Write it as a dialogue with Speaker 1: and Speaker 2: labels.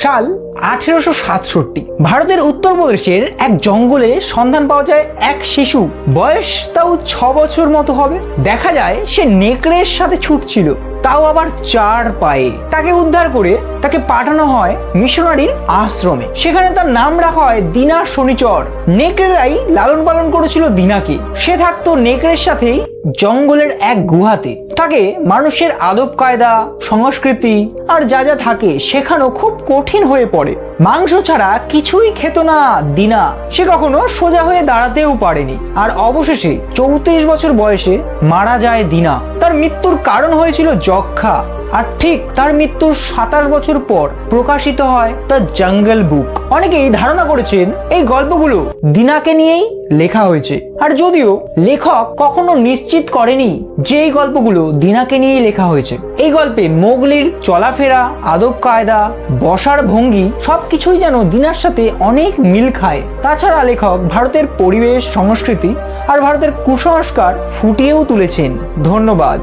Speaker 1: সাল 1867। ভারতের উত্তরপ্রদেশের এক জঙ্গলে সন্ধান পাওয়া যায় এক শিশু, বয়স তাও 6 বছর মতো হবে। দেখা যায় সে নেকড়ের সাথে ছুটছিল, তাও আবার 4 পায়ে। তাকে উদ্ধার করে তাকে পাঠানো হয় মিশনারির আশ্রমে। সেখানে তার নাম রাখা হয় দিনা শনিচর। নেকড়েরাই লালন পালন করেছিল দিনাকে। সে থাকতো নেকড়ের সাথেই জঙ্গলের এক গুহাতে। তাকে মানুষের আদব কায়দা, সংস্কৃতি আর যা যা থাকে শেখানো খুব কঠিন হয়ে পড়ে। মাংস ছাড়া কিছুই খেত না দিনা। সে কখনো সোজা হয়ে দাঁড়াতেও পারেনি। আর অবশেষে 34 বছর বয়সে মারা যায় দিনা। তার মৃত্যুর কারণ হয়েছিল যক্ষা। আর ঠিক তার মৃত্যুর 27 বছর পর প্রকাশিত হয় দ্য জঙ্গল বুক। অনেকেই ধারণা করেছেন এই গল্পগুলো দিনাকে নিয়েই লেখা হয়েছে। আর যদিও লেখক কখনো নিশ্চিত করেনি যে এই গল্পগুলো দিনাকে নিয়েই লেখা হয়েছে। এই গল্পে মোগলির চলাফেরা, আদব কায়দা, বসার ভঙ্গি সবকিছুই যেন দিনার সাথে অনেক মিল খায়। তাছাড়া লেখক ভারতের পরিবেশ, সংস্কৃতি আর ভারতের কুসংস্কার ফুটিয়েও তুলেছেন। ধন্যবাদ।